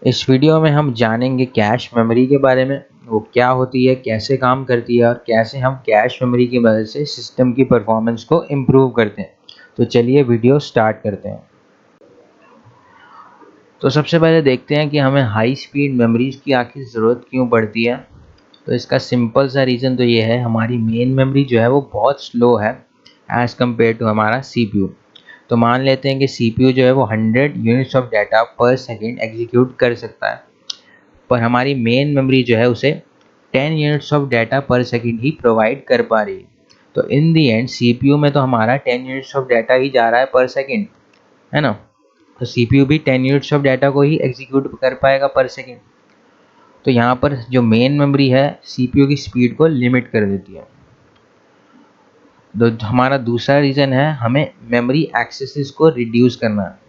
इस वीडियो में हम जानेंगे कैश मेमोरी के बारे में, वो क्या होती है, कैसे काम करती है और कैसे हम कैश मेमोरी की मदद से सिस्टम की परफॉर्मेंस को इम्प्रूव करते हैं। तो चलिए वीडियो स्टार्ट करते हैं। तो सबसे पहले देखते हैं कि हमें हाई स्पीड मेमोरीज की आखिर ज़रूरत क्यों पड़ती है। तो इसका सिंपल सा रीज़न तो ये है, हमारी मेन मेमोरी जो है वो बहुत स्लो है एज़ कम्पेयर टू हमारा सीपीयू। तो मान लेते हैं कि सीपीयू जो है वो 100 यूनिट्स ऑफ डाटा पर सेकेंड एग्जीक्यूट कर सकता है, पर हमारी मेन मेमोरी जो है उसे 10 यूनिट्स ऑफ डाटा पर सेकेंड ही प्रोवाइड कर पा रही है। तो इन दी एंड सीपीयू में तो हमारा 10 यूनिट्स ऑफ डाटा ही जा रहा है पर सेकेंड, है ना। तो सीपीयू भी 10 यूनिट्स ऑफ डाटा को ही एग्जीक्यूट कर पाएगा पर सेकेंड। तो यहाँ पर जो मेन मेमोरी है सीपीयू की स्पीड को लिमिट कर देती है। तो हमारा दूसरा रीज़न है, हमें मेमोरी एक्सेसेस को रिड्यूस करना है।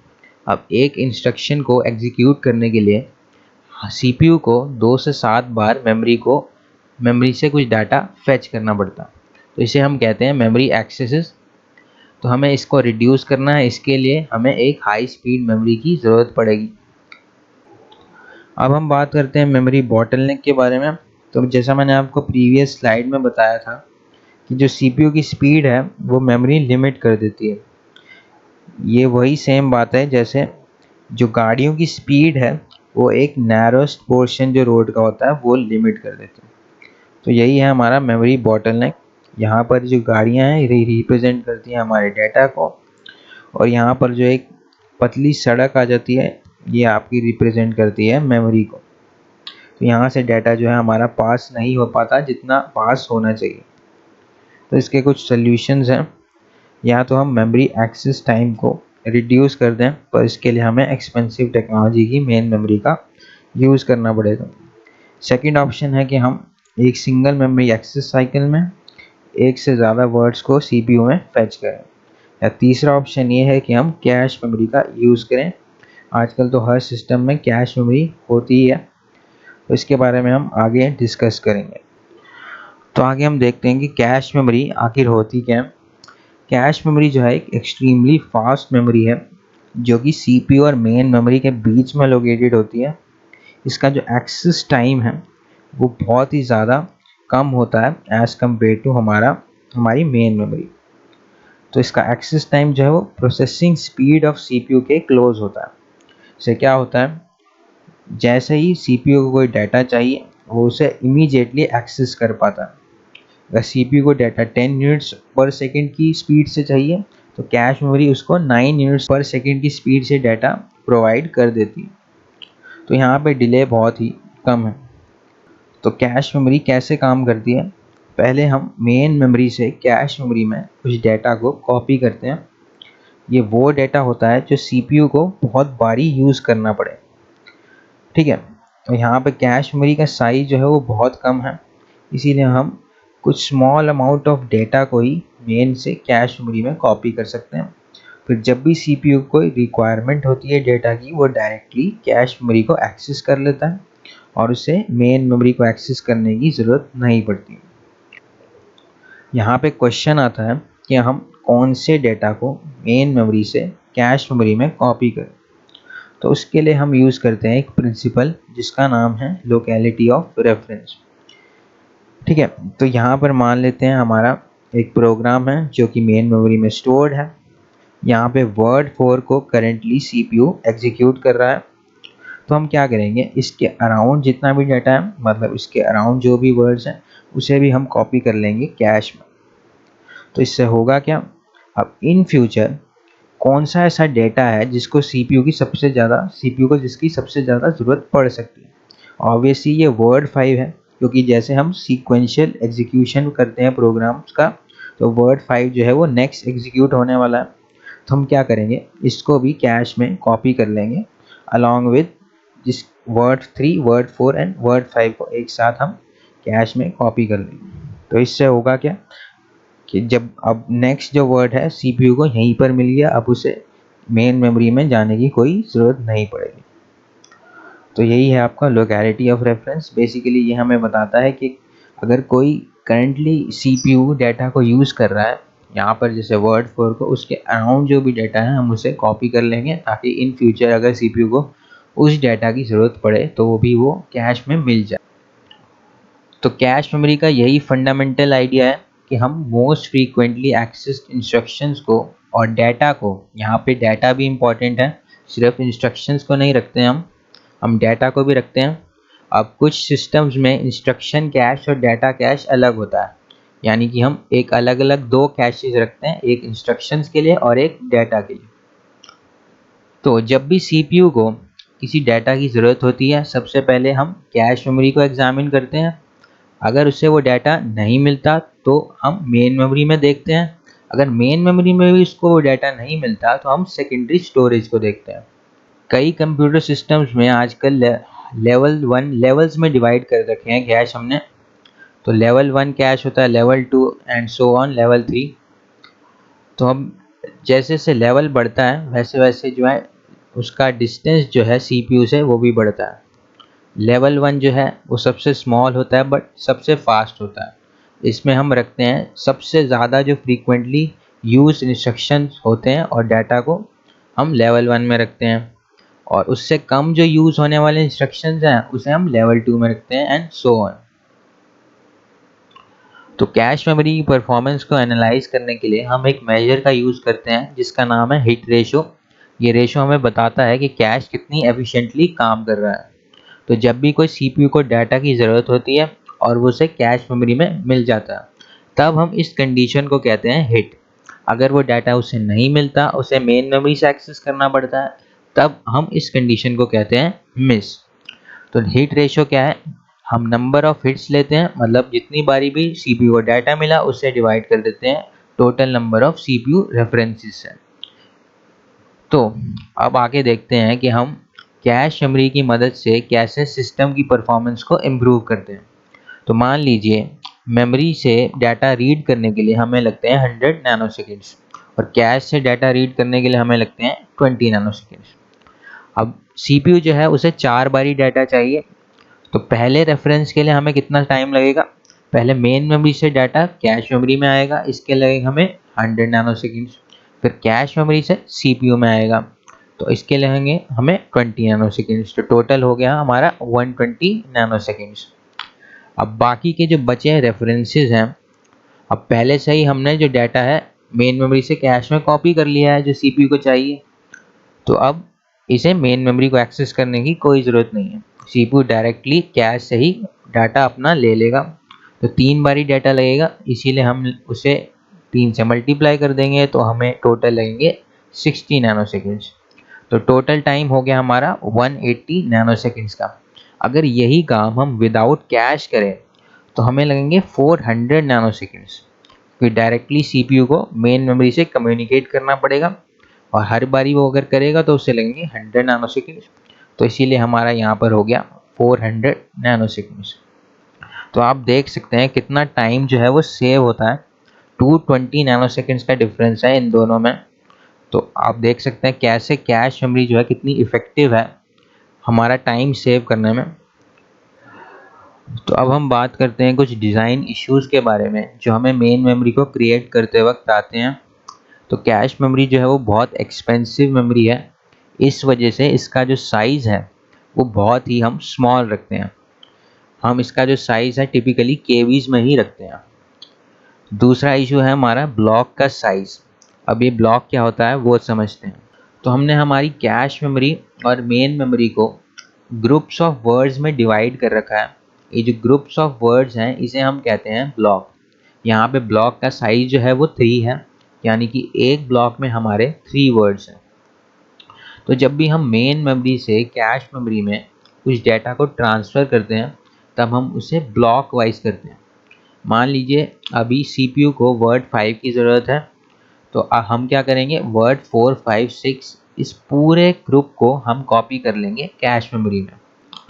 अब एक इंस्ट्रक्शन को एग्जीक्यूट करने के लिए सीपीयू को 2 से 7 बार मेमोरी से कुछ डाटा फेच करना पड़ता है। तो इसे हम कहते हैं मेमोरी एक्सेसेस। तो हमें इसको रिड्यूस करना है, इसके लिए हमें एक हाई स्पीड मेमोरी की ज़रूरत पड़ेगी। अब हम बात करते हैं मेमोरी बॉटलनेक के बारे में। तो जैसा मैंने आपको प्रीवियस स्लाइड में बताया था कि जो सीपीयू की स्पीड है वो मेमोरी लिमिट कर देती है। ये वही सेम बात है जैसे जो गाड़ियों की स्पीड है वो एक नैरोस्ट पोर्शन जो रोड का होता है वो लिमिट कर देती है। तो यही है हमारा मेमोरी बॉटलनेक। यहाँ पर जो गाड़ियाँ हैं ये रिप्रेजेंट करती हैं हमारे डाटा को, और यहाँ पर जो एक पतली सड़क आ जाती है ये आपकी रिप्रेजेंट करती है मेमोरी को। तो यहाँ से डाटा जो है हमारा पास नहीं हो पाता जितना पास होना चाहिए। तो इसके कुछ सॉल्यूशंस हैं, या तो हम मेमोरी एक्सेस टाइम को रिड्यूस कर दें, पर इसके लिए हमें एक्सपेंसिव टेक्नोलॉजी की मेन मेमोरी का यूज़ करना पड़ेगा। सेकंड ऑप्शन है कि हम एक सिंगल मेमोरी एक्सेस साइकिल में एक से ज़्यादा वर्ड्स को सीपीयू में फेच करें। या तीसरा ऑप्शन ये है कि हम कैश मेमोरी का यूज़ करें। आजकल तो हर सिस्टम में कैश मेमोरी होती ही है, तो इसके बारे में हम आगे डिस्कस करेंगे। तो आगे हम देखते हैं कि कैश मेमोरी आखिर होती क्या है। कैश मेमोरी जो है एक एक्सट्रीमली फास्ट मेमोरी है जो कि सीपीयू और मेन मेमोरी के बीच में लोकेटेड होती है। इसका जो एक्सेस टाइम है वो बहुत ही ज़्यादा कम होता है एज़ कम्पेयर टू हमारी मेन मेमोरी। तो इसका एक्सेस टाइम जो है वो प्रोसेसिंग स्पीड ऑफ सीपीयू के क्लोज होता है। इससे क्या होता है, जैसे ही सीपीयू को कोई डाटा चाहिए वो उसे इमीडिएटली एक्सेस कर पाता है। अगर सीपीयू को डाटा 10 यूनिट्स पर सेकेंड की स्पीड से चाहिए तो कैश मेमोरी उसको 9 यूनिट्स पर सेकेंड की स्पीड से डाटा प्रोवाइड कर देती है। तो यहाँ पे डिले बहुत ही कम है। तो कैश मेमोरी कैसे काम करती है, पहले हम मेन मेमोरी से कैश मेमोरी में कुछ डाटा को कॉपी करते हैं। ये वो डाटा होता है जो सीपीयू को बहुत बारी यूज़ करना पड़े, ठीक है। तो यहाँ पे कैश मेमोरी का साइज जो है वो बहुत कम है, इसीलिए हम कुछ स्मॉल अमाउंट ऑफ डेटा को ही मेन से कैश मेमोरी में कॉपी कर सकते हैं। फिर जब भी सीपीयू को रिक्वायरमेंट होती है डेटा की, वो डायरेक्टली कैश मेमोरी को एक्सेस कर लेता है और उसे मेन मेमोरी को एक्सेस करने की ज़रूरत नहीं पड़ती। यहाँ पे क्वेश्चन आता है कि हम कौन से डेटा को मेन मेमोरी से कैश मेमोरी में कॉपी करें। तो उसके लिए हम यूज़ करते हैं एक प्रिंसिपल जिसका नाम है लोकेलिटी ऑफ रेफरेंस, ठीक है। तो यहाँ पर मान लेते हैं हमारा एक प्रोग्राम है जो कि मेन मेमोरी में स्टोर्ड है। यहाँ पे वर्ड 4 को करेंटली सीपीयू एग्जीक्यूट कर रहा है। तो हम क्या करेंगे, इसके अराउंड जितना भी डाटा है, मतलब इसके अराउंड जो भी वर्ड्स हैं उसे भी हम कॉपी कर लेंगे कैश में। तो इससे होगा क्या, अब इन फ्यूचर कौन सा ऐसा डेटा है जिसको सीपीयू को जिसकी सबसे ज़्यादा ज़रूरत पड़ सकती है। ऑब्वियसली ये वर्ड 5 है, क्योंकि जैसे हम सीक्वेंशियल एग्जीक्यूशन करते हैं प्रोग्राम्स का, तो वर्ड 5 जो है वो नेक्स्ट एग्जीक्यूट होने वाला है। तो हम क्या करेंगे, इसको भी कैश में कॉपी कर लेंगे अलॉन्ग विद जिस वर्ड 3, वर्ड 4 एंड वर्ड 5 को एक साथ हम कैश में कॉपी कर लेंगे। तो इससे होगा क्या कि जब अब नेक्स्ट जो वर्ड है सीपीयू को यहीं पर मिल गया, अब उसे मेन मेमोरी में जाने की कोई ज़रूरत नहीं पड़ेगी। तो यही है आपका लोकेलिटी ऑफ रेफरेंस। बेसिकली ये हमें बताता है कि अगर कोई करंटली सीपीयू डाटा को यूज़ कर रहा है, यहाँ पर जैसे वर्ड 4 को, उसके अराउंड जो भी डाटा है हम उसे कॉपी कर लेंगे ताकि इन फ्यूचर अगर सीपीयू को उस डाटा की ज़रूरत पड़े तो वो भी वो कैश में मिल जाए। तो कैश मेमोरी का यही फंडामेंटल आइडिया है कि हम मोस्ट फ्रीक्वेंटली एक्सेस्ड इंस्ट्रक्शंस को और डाटा को, यहाँ पे डाटा भी इम्पॉर्टेंट है, सिर्फ इंस्ट्रक्शंस को नहीं रखते हैं हम डाटा को भी रखते हैं। अब कुछ सिस्टम्स में इंस्ट्रक्शन कैश और डाटा कैश अलग होता है, यानी कि हम एक अलग अलग दो कैशेज रखते हैं, एक इंस्ट्रक्शंस के लिए और एक डाटा के लिए। तो जब भी सीपीयू को किसी डाटा की ज़रूरत होती है, सबसे पहले हम कैश मेमोरी को एग्जामिन करते हैं। अगर उससे वो डाटा नहीं मिलता तो हम मेन मेमोरी में देखते हैं। अगर मेन मेमोरी में भी उसको वो डाटा नहीं मिलता तो हम सेकेंडरी स्टोरेज को देखते हैं। कई कंप्यूटर सिस्टम्स में आजकल लेवल 1 लेवल्स में डिवाइड कर रखे हैं कैश हमने। तो लेवल 1 कैश होता है, level 2 and so on level 3। तो हम जैसे जैसे लेवल बढ़ता है वैसे वैसे जो है उसका डिस्टेंस जो है सीपीयू से वो भी बढ़ता है। लेवल 1 जो है वो सबसे स्मॉल होता है बट सबसे फास्ट होता है। इसमें हम रखते हैं सबसे ज़्यादा जो फ्रीक्वेंटली यूज इंस्ट्रक्शंस होते हैं और डाटा को हम लेवल 1 में रखते हैं, और उससे कम जो यूज़ होने वाले इंस्ट्रक्शंस हैं उसे हम लेवल 2 में रखते हैं एंड सो ऑन। तो कैश मेमोरी की परफॉर्मेंस को एनालाइज करने के लिए हम एक मेजर का यूज़ करते हैं जिसका नाम है हिट रेशो। ये रेशो हमें बताता है कि कैश कितनी एफिशिएंटली काम कर रहा है। तो जब भी कोई सीपीयू को डाटा की ज़रूरत होती है और वो उसे कैश मेमोरी में मिल जाता है, तब हम इस कंडीशन को कहते हैं हिट। अगर वो डाटा उसे नहीं मिलता, उसे मेन मेमोरी से एक्सेस करना पड़ता है, तब हम इस कंडीशन को कहते हैं मिस। तो हिट रेशो क्या है? हम नंबर ऑफ हिट्स लेते हैं, मतलब जितनी बारी भी सीपीयू को डाटा मिला उससे डिवाइड कर देते हैं total number of CPU references से। तो अब आगे देखते हैं कि हम कैश मेमोरी की मदद से कैसे सिस्टम की परफॉर्मेंस को इम्प्रूव करते हैं। तो मान लीजिए मेमोरी से डाटा रीड करने के लिए हमें लगते हैं 100 नैनो सेकेंड्स, और कैश से डाटा रीड करने के लिए हमें लगते हैं 20 नैनो सेकेंड्स। अब सीपीयू जो है उसे 4 बारी डाटा चाहिए, तो पहले रेफरेंस के लिए हमें कितना टाइम लगेगा? पहले मेन मेमोरी से डाटा कैश मेमोरी में आएगा, इसके लगेगा हमें 100 नैनो सेकेंड्स। फिर कैश मेमोरी से सीपीयू में आएगा, तो इसके लगेंगे हमें 20 नैनो सेकेंड्स। तो टोटल हो गया हमारा 120 नैनो सेकेंड्स। अब बाकी के जो बचे हैं रेफरेंसेस हैं, अब पहले से ही हमने जो डाटा है मेन मेमोरी से कैश में कॉपी कर लिया है जो सीपीयू को चाहिए, तो अब इसे मेन मेमोरी को एक्सेस करने की कोई ज़रूरत नहीं है। सीपीयू डायरेक्टली कैश से ही डाटा अपना ले लेगा। तो 3 बारी डाटा लगेगा, इसीलिए हम उसे 3 से मल्टीप्लाई कर देंगे तो हमें टोटल लगेंगे 60 नैनो सेकेंड्स। तो टोटल टाइम हो गया हमारा 180 नैनो सेकेंड्स का। अगर यही काम हम विदाउट कैश करें तो हमें लगेंगे 400 नैनो सेकेंड्स, क्योंकि डायरेक्टली सीपीयू को मेन मेमोरी से कम्युनिकेट करना पड़ेगा, और हर बारी वो अगर करेगा तो उससे लगेंगे 100 नैनो सेकेंड्स। तो इसीलिए हमारा यहाँ पर हो गया 400 नैनो सेकेंड्स। तो आप देख सकते हैं कितना टाइम जो है वो सेव होता है। 220 नैनो सेकेंड्स का डिफरेंस है इन दोनों में। तो आप देख सकते हैं कैसे कैश मेमोरी जो है कितनी इफ़ेक्टिव है हमारा टाइम सेव करने में। तो अब हम बात करते हैं कुछ डिज़ाइन इश्यूज़ के बारे में जो हमें मेन मेमोरी को क्रिएट करते वक्त आते हैं। तो कैश मेमोरी जो है वो बहुत एक्सपेंसिव मेमोरी है, इस वजह से इसका जो साइज़ है वो बहुत ही हम स्मॉल रखते हैं। हम इसका जो साइज़ है टिपिकली केवीज़ में ही रखते हैं। दूसरा इशू है हमारा ब्लॉक का साइज़। अब ये ब्लॉक क्या होता है वो समझते हैं। तो हमने हमारी कैश मेमोरी और मेन मेमोरी को ग्रुप्स ऑफ वर्ड्स में डिवाइड कर रखा है। ये जो ग्रुप्स ऑफ वर्ड्स हैं इसे हम कहते हैं ब्लॉक। यहाँ पे ब्लॉक का साइज़ जो है वो 3 है, यानी कि एक ब्लॉक में हमारे 3 वर्ड्स हैं। तो जब भी हम मेन मेमोरी से कैश मेमोरी में कुछ डाटा को ट्रांसफ़र करते हैं तब हम उसे ब्लॉक वाइज करते हैं। मान लीजिए अभी सीपीयू को वर्ड 5 की ज़रूरत है, तो हम क्या करेंगे, वर्ड 4, 5, 6 इस पूरे ग्रुप को हम कॉपी कर लेंगे कैश मेमोरी में।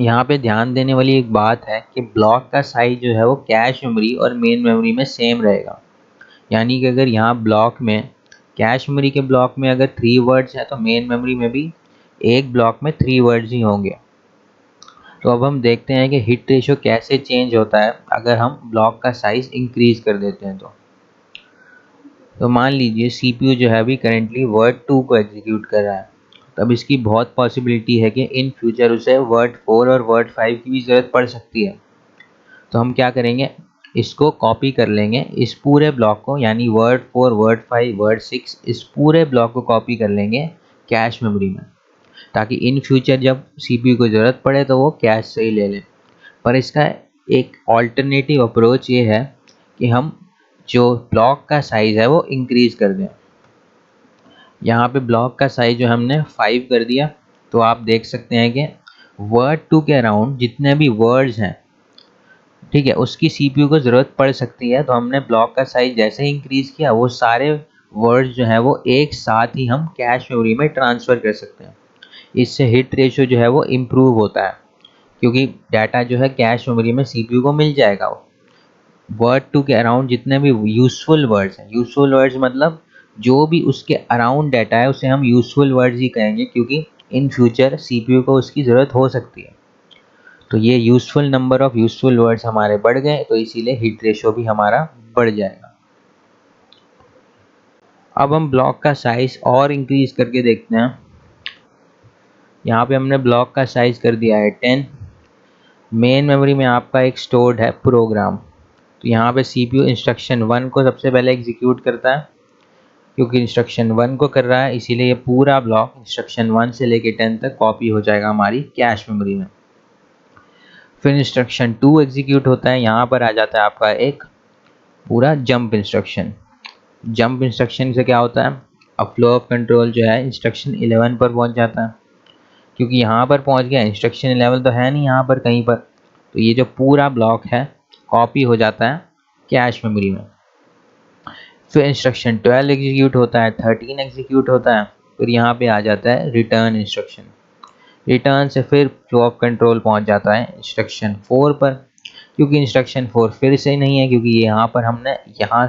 यहाँ पे ध्यान देने वाली एक बात है कि ब्लॉक का साइज जो है वो कैश मेमोरी और मेन मेमोरी में सेम रहेगा। यानी कि अगर यहाँ ब्लॉक में कैश मेमोरी के ब्लॉक में अगर 3 वर्ड्स हैं तो मेन मेमोरी में भी एक ब्लॉक में 3 वर्ड्स ही होंगे। तो अब हम देखते हैं कि हिट रेशो कैसे चेंज होता है अगर हम ब्लॉक का साइज़ इंक्रीज़ कर देते हैं। तो मान लीजिए सीपीयू जो है अभी करेंटली वर्ड 2 को एग्जीक्यूट कर रहा है, तब इसकी बहुत पॉसिबिलिटी है कि इन फ्यूचर उसे वर्ड 4 और वर्ड 5 की भी ज़रूरत पड़ सकती है। तो हम क्या करेंगे, इसको कॉपी कर लेंगे, इस पूरे ब्लॉक को, यानी वर्ड 4, वर्ड 5, वर्ड 6, इस पूरे ब्लॉक को कॉपी कर लेंगे कैश मेमोरी में, ताकि इन फ्यूचर जब सीपीयू को ज़रूरत पड़े तो वो कैश से ही ले लें। पर इसका एक ऑल्टरनेटिव अप्रोच ये है कि हम जो ब्लॉक का साइज़ है वो इंक्रीज़ कर दें। यहाँ पे ब्लॉक का साइज़ जो हमने 5 कर दिया, तो आप देख सकते हैं कि वर्ड 2 के अराउंड जितने भी वर्ड्स हैं, ठीक है, उसकी सीपीयू को ज़रूरत पड़ सकती है। तो हमने ब्लॉक का साइज़ जैसे ही इंक्रीज़ किया, वो सारे वर्ड्स जो हैं वो एक साथ ही हम कैश मेमोरी में ट्रांसफ़र कर सकते हैं। इससे हिट रेशियो जो है वो इम्प्रूव होता है, क्योंकि डाटा जो है कैश मेमोरी में सीपीयू को मिल जाएगा। वर्ड 2 के अराउंड जितने भी यूज़फुल वर्ड्स हैं, यूज़फुल वर्ड्स मतलब जो भी उसके अराउंड डाटा है उसे हम यूज़फुल वर्ड्स ही कहेंगे, क्योंकि इन फ्यूचर सीपीयू को उसकी ज़रूरत हो सकती है। तो ये useful number of useful words हमारे बढ़ गए, तो इसीलिए हिट रेशियो भी हमारा बढ़ जाएगा। अब हम ब्लॉक का साइज़ और इंक्रीज़ करके देखते हैं। यहाँ पे हमने ब्लॉक का साइज़ कर दिया है 10। मेन मेमोरी में आपका एक स्टोर्ड है प्रोग्राम, तो यहाँ पे सीपीयू इंस्ट्रक्शन 1 को सबसे पहले एग्जीक्यूट करता है। क्योंकि इंस्ट्रक्शन 1 को कर रहा है, इसीलिए ये पूरा ब्लॉक इंस्ट्रक्शन 1 से लेके 10 तक कॉपी हो जाएगा हमारी कैश मेमोरी में। फिर इंस्ट्रक्शन 2 एग्जीक्यूट होता है, यहाँ पर आ जाता है आपका एक पूरा जंप इंस्ट्रक्शन। जंप इंस्ट्रक्शन से क्या होता है, अब फ्लो ऑफ कंट्रोल जो है इंस्ट्रक्शन 11 पर पहुँच जाता है, क्योंकि यहाँ पर पहुँच गया, इंस्ट्रक्शन 11 तो है नहीं यहाँ पर कहीं पर, तो ये जो पूरा ब्लॉक है कॉपी हो जाता है कैश मेमोरी में। फिर इंस्ट्रक्शन 12 एग्जीक्यूट होता है, 13 एग्जीक्यूट होता है, फिर यहाँ पे आ जाता है रिटर्न इंस्ट्रक्शन। रिटर्न से फिर फ्लो ऑफ कंट्रोल पहुँच जाता है इंस्ट्रक्शन 4 पर, क्योंकि इंस्ट्रक्शन 4 फिर से नहीं है, क्योंकि ये यहाँ पर हमने यहाँ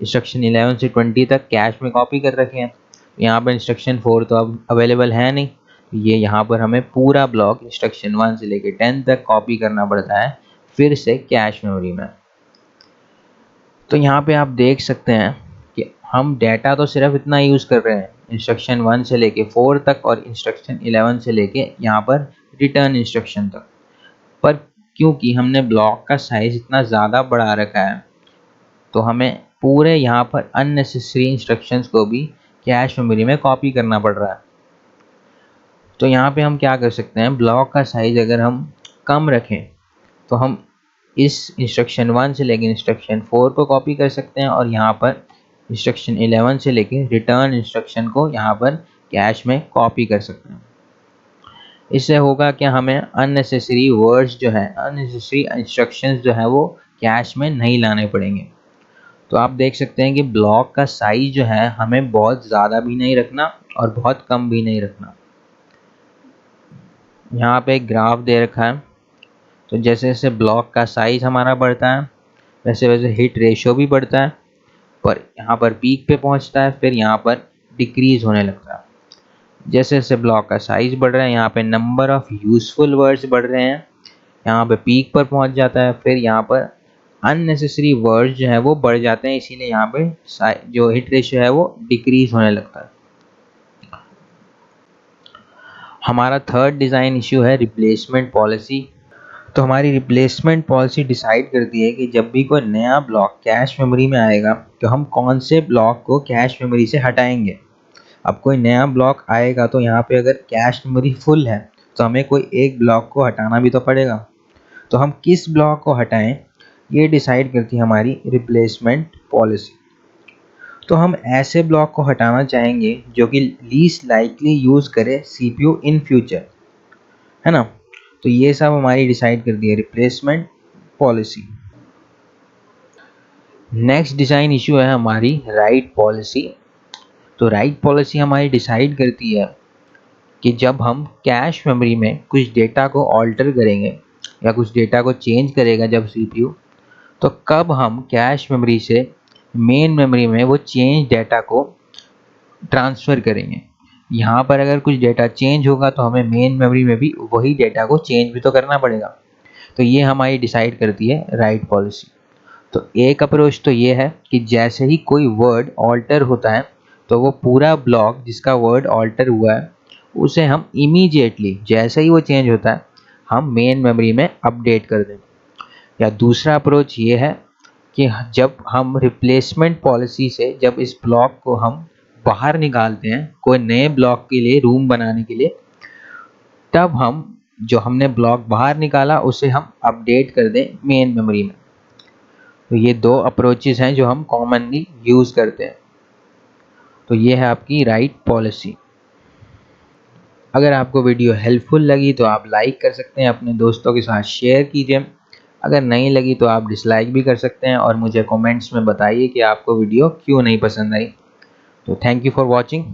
इंस्ट्रक्शन 11 से 20 तक कैश में कॉपी कर रखे हैं। यहाँ पर इंस्ट्रक्शन 4 तो अब अवेलेबल है नहीं, तो ये यहाँ पर हमें पूरा ब्लॉक इंस्ट्रक्शन 1 से लेकर 10 तक कॉपी करना पड़ता है फिर से कैश मेमोरी में। तो यहाँ पे आप देख सकते हैं कि हम डाटा तो सिर्फ इतना यूज़ कर रहे हैं इंस्ट्रक्शन 1 से लेके 4 तक और इंस्ट्रक्शन 11 से लेके यहाँ पर रिटर्न इंस्ट्रक्शन तक, पर क्योंकि हमने ब्लॉक का साइज़ इतना ज़्यादा बढ़ा रखा है, तो हमें पूरे यहाँ पर अननेसेसरी इंस्ट्रक्शंस को भी कैश मेमोरी में कॉपी करना पड़ रहा है। तो यहाँ पे हम क्या कर सकते हैं, ब्लॉक का साइज़ अगर हम कम रखें तो हम इस इंस्ट्रक्शन 1 से लेकर इंस्ट्रक्शन 4 को कॉपी कर सकते हैं, और यहाँ पर इंस्ट्रक्शन 11 से लेकर रिटर्न इंस्ट्रक्शन को यहाँ पर कैश में कॉपी कर सकते हैं। इससे होगा कि हमें अननेसेसरी वर्ड्स जो है, अननेसेसरी इंस्ट्रक्शंस जो है वो कैश में नहीं लाने पड़ेंगे। तो आप देख सकते हैं कि ब्लॉक का साइज़ जो है हमें बहुत ज़्यादा भी नहीं रखना और बहुत कम भी नहीं रखना। यहाँ पे एक ग्राफ दे रखा है, तो जैसे जैसे ब्लॉक का साइज़ हमारा बढ़ता है वैसे वैसे हिट रेशियो भी बढ़ता है, पर यहाँ पर पीक पे पहुँचता है, फिर यहाँ पर डिक्रीज़ होने लगता है। जैसे जैसे ब्लॉक का साइज़ बढ़ रहा है, यहाँ पे नंबर ऑफ़ यूज़फुल वर्ड्स बढ़ रहे हैं, यहाँ पे पीक पर पहुँच जाता है, फिर यहाँ पर अननेसेसरी वर्ड्स जो है वो बढ़ जाते हैं, इसीलिए यहाँ पे जो हिट रेशियो है वो डिक्रीज़ होने लगता है। हमारा थर्ड डिज़ाइन इश्यू है रिप्लेसमेंट पॉलिसी। तो हमारी रिप्लेसमेंट पॉलिसी डिसाइड करती है कि जब भी कोई नया ब्लॉक कैश मेमोरी में आएगा तो हम कौन से ब्लॉक को कैश मेमोरी से हटाएंगे। अब कोई नया ब्लॉक आएगा तो यहाँ पे अगर कैश मेमोरी फुल है तो हमें कोई एक ब्लॉक को हटाना भी तो पड़ेगा, तो हम किस ब्लॉक को हटाएं ये डिसाइड करती है हमारी रिप्लेसमेंट पॉलिसी। तो हम ऐसे ब्लॉक को हटाना चाहेंगे जो कि लीस्ट लाइकली यूज़ करे सीपीयू इन फ्यूचर, है ना। तो ये सब हमारी डिसाइड कर दी है replacement policy. Next design issue है हमारी राइट पॉलिसी। तो राइट पॉलिसी हमारी डिसाइड करती है कि जब हम कैश मेमोरी में कुछ डेटा को ऑल्टर करेंगे या कुछ डेटा को चेंज करेगा जब सीपीयू, तो कब हम कैश मेमोरी से मेन मेमोरी में वो चेंज डेटा को ट्रांसफ़र करेंगे। यहाँ पर अगर कुछ डेटा चेंज होगा तो हमें मेन मेमोरी में भी वही डेटा को चेंज भी तो करना पड़ेगा। तो ये हमारी डिसाइड करती है राइट पॉलिसी। तो एक अप्रोच तो ये है कि जैसे ही कोई वर्ड ऑल्टर होता है तो वो पूरा ब्लॉक जिसका वर्ड ऑल्टर हुआ है उसे हम इमीडिएटली जैसे ही वो चेंज होता है हम मेन मेमोरी में अपडेट कर दें। या दूसरा अप्रोच ये है कि जब हम रिप्लेसमेंट पॉलिसी से जब इस ब्लॉक को हम बाहर निकालते हैं कोई नए ब्लॉक के लिए रूम बनाने के लिए, तब हम जो हमने ब्लॉक बाहर निकाला उसे हम अपडेट कर दें मेन मेमोरी में। तो ये दो अप्रोचेस हैं जो हम कॉमनली यूज़ करते हैं। तो ये है आपकी राइट पॉलिसी। अगर आपको वीडियो हेल्पफुल लगी तो आप लाइक कर सकते हैं, अपने दोस्तों के साथ शेयर कीजिए। अगर नहीं लगी तो आप डिसलाइक भी कर सकते हैं और मुझे कमेंट्स में बताइए कि आपको वीडियो क्यों नहीं पसंद आई। तो थैंक यू फॉर वॉचिंग।